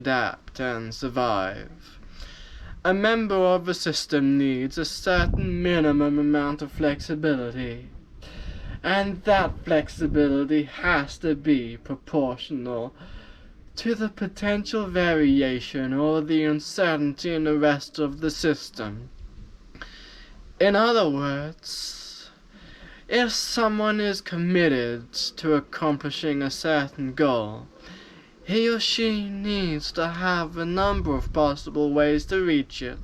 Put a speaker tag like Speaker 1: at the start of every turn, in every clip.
Speaker 1: adapt and survive. A member of a system needs a certain minimum amount of flexibility, and that flexibility has to be proportional to the potential variation or the uncertainty in the rest of the system. In other words, if someone is committed to accomplishing a certain goal, he or she needs to have a number of possible ways to reach it.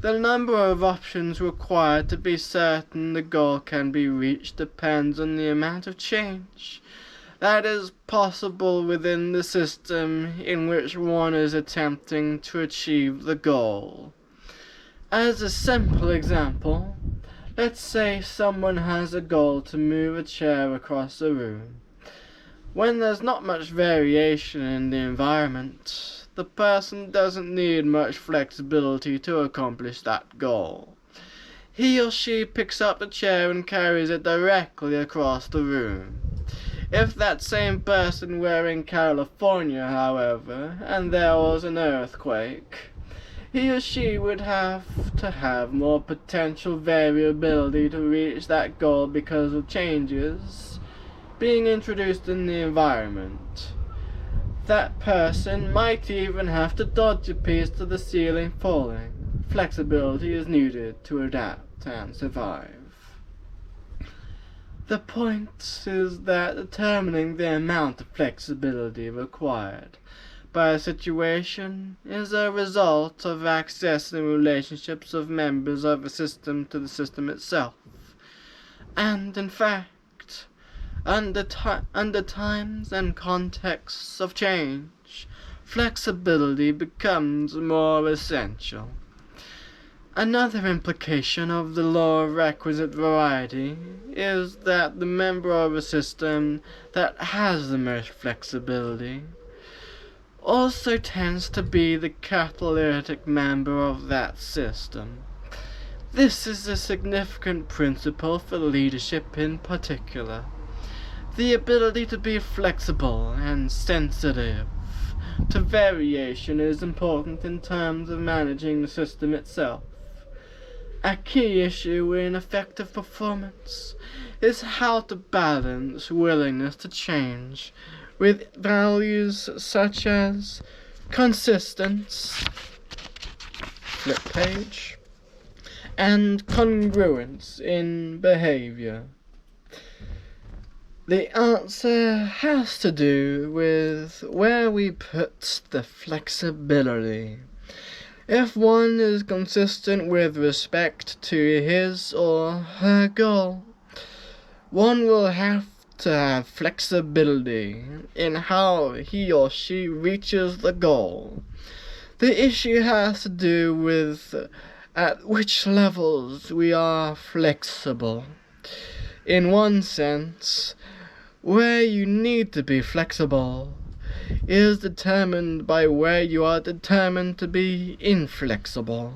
Speaker 1: The number of options required to be certain the goal can be reached depends on the amount of change that is possible within the system in which one is attempting to achieve the goal. As a simple example, let's say someone has a goal to move a chair across a room. When there's not much variation in the environment, the person doesn't need much flexibility to accomplish that goal. He or she picks up the chair and carries it directly across the room. If that same person were in California, however, and there was an earthquake, he or she would have to have more potential variability to reach that goal because of changes being introduced in the environment. That person might even have to dodge a piece to the ceiling falling. Flexibility is needed to adapt and survive. The point is that determining the amount of flexibility required by a situation is a result of accessing relationships of members of a system to the system itself. And in fact, under times and contexts of change, flexibility becomes more essential. Another implication of the law of requisite variety is that the member of a system that has the most flexibility also tends to be the catalytic member of that system. This is a significant principle for leadership in particular. The ability to be flexible and sensitive to variation is important in terms of managing the system itself. A key issue in effective performance is how to balance willingness to change with values such as consistency, flip page, and congruence in behavior. The answer has to do with where we put the flexibility. If one is consistent with respect to his or her goal, one will have to have flexibility in how he or she reaches the goal. The issue has to do with at which levels we are flexible. In one sense, where you need to be flexible is determined by where you are determined to be inflexible.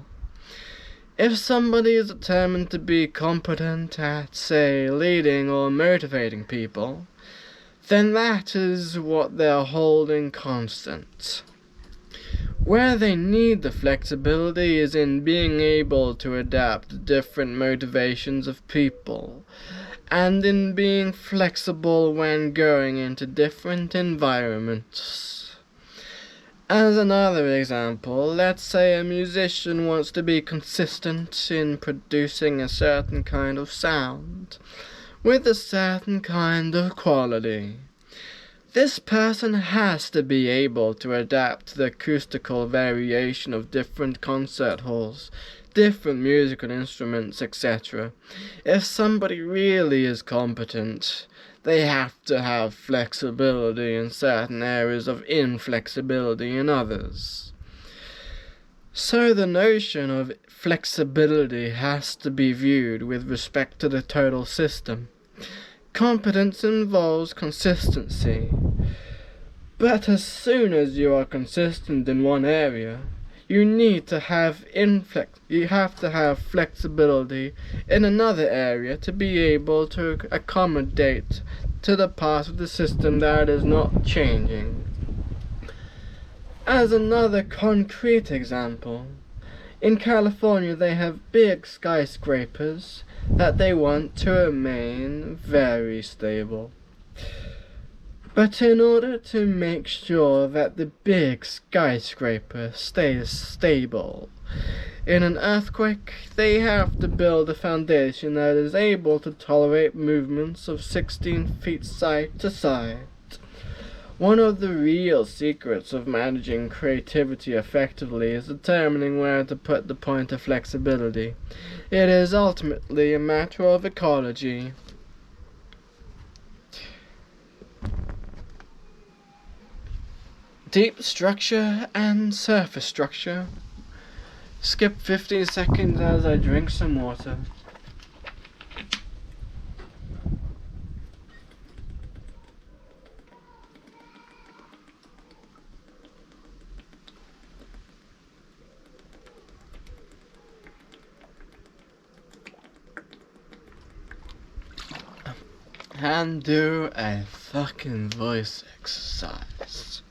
Speaker 1: If somebody is determined to be competent at, say, leading or motivating people, then that is what they're holding constant. Where they need the flexibility is in being able to adapt to different motivations of people, and in being flexible when going into different environments. As another example, let's say a musician wants to be consistent in producing a certain kind of sound, with a certain kind of quality. This person has to be able to adapt to the acoustical variation of different concert halls, different musical instruments, etc. If somebody really is competent, they have to have flexibility in certain areas of inflexibility in others. So the notion of flexibility has to be viewed with respect to the total system. Competence involves consistency, but as soon as you are consistent in one area, you have to have flexibility in another area to be able to accommodate to the part of the system that is not changing. As another concrete example, in California they have big skyscrapers that they want to remain very stable. But in order to make sure that the big skyscraper stays stable in an earthquake, they have to build a foundation that is able to tolerate movements of 16 feet side to side. One of the real secrets of managing creativity effectively is determining where to put the point of flexibility. It is ultimately a matter of ecology. Deep structure and surface structure. Skip 15 seconds as I drink some water. And do a fucking voice exercise.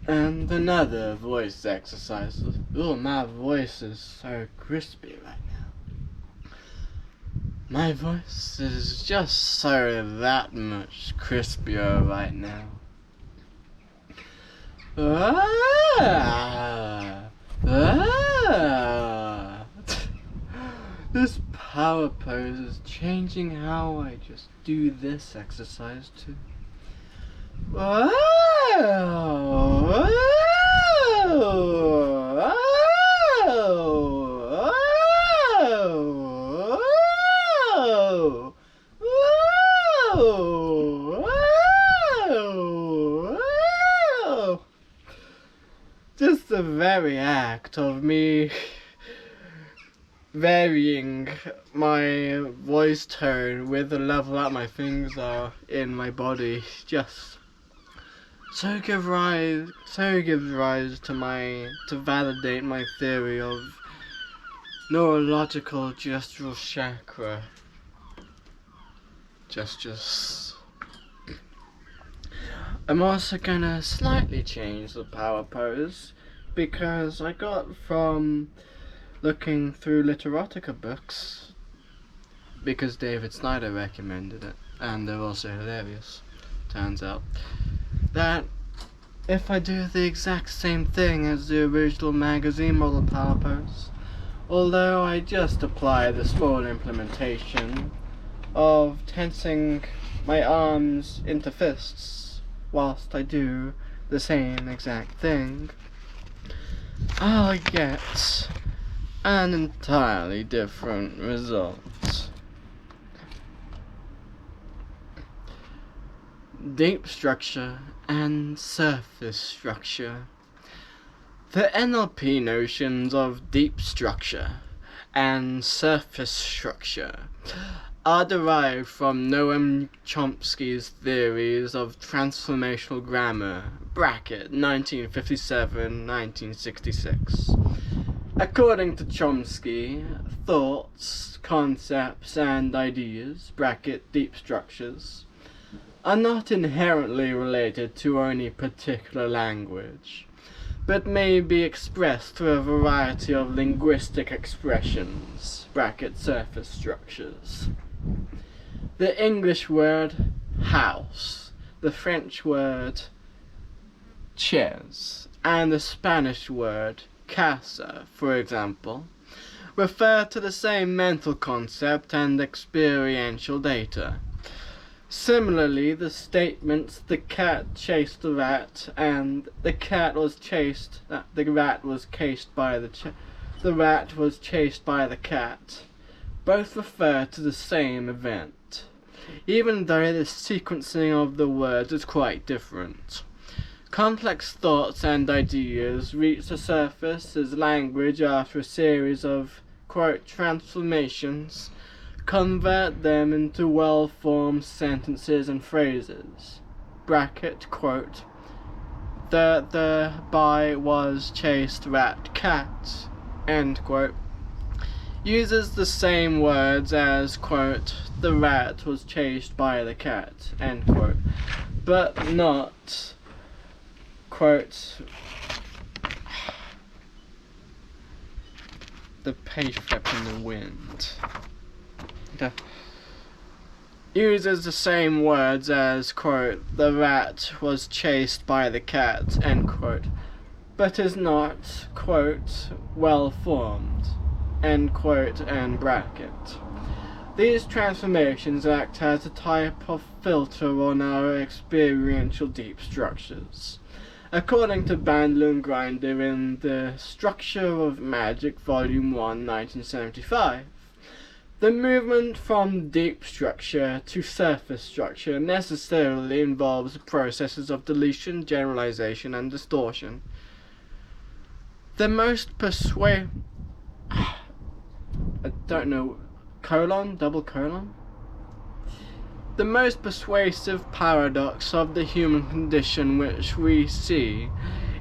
Speaker 1: And another voice exercise. Oh, my voice is so crispy right now. My voice is just so that much crispier right now. This power pose is changing how I just do this exercise too. Just the very act of me varying my voice tone with the level that my fingers are in my body just so gives rise to validate my theory of neurological gestural chakra gestures. I'm also gonna slightly change the power pose because I got from looking through Literotica books, because David Snyder recommended it, and they're also hilarious, turns out, that if I do the exact same thing as the original magazine model power pose, although I just apply the small implementation of tensing my arms into fists whilst I do the same exact thing, I'll get an entirely different result. Deep structure and surface structure. The NLP notions of deep structure and surface structure are derived from Noam Chomsky's theories of transformational grammar, bracket 1957-1966. According to Chomsky, thoughts, concepts, and ideas, bracket deep structures, are not inherently related to any particular language, but may be expressed through a variety of linguistic expressions, bracket surface structures. The English word house, the French word chaise, and the Spanish word casa, for example, refer to the same mental concept and experiential data. Similarly, the statements "the cat chased the rat" and "the rat was chased by the cat" both refer to the same event, even though the sequencing of the words is quite different. Complex thoughts and ideas reach the surface as language, after a series of, quote, transformations, convert them into well-formed sentences and phrases. Bracket, quote, the by was chased rat cat, end quote, uses the same words as, quote, the rat was chased by the cat, end quote, but not, quote, the page flap in the wind. Uses the same words as, quote, the rat was chased by the cat, end quote, but is not, quote, well formed, end quote, and bracket. These transformations act as a type of filter on our experiential deep structures. According to Bandler and Grinder in The Structure of Magic, Volume 1, 1975, the movement from deep structure to surface structure necessarily involves processes of deletion, generalization, and distortion. The most The most persuasive paradox of the human condition which we see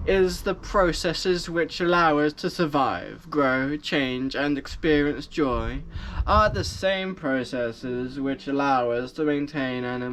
Speaker 1: is the processes which allow us to survive, grow, change, and experience joy are the same processes which allow us to maintain an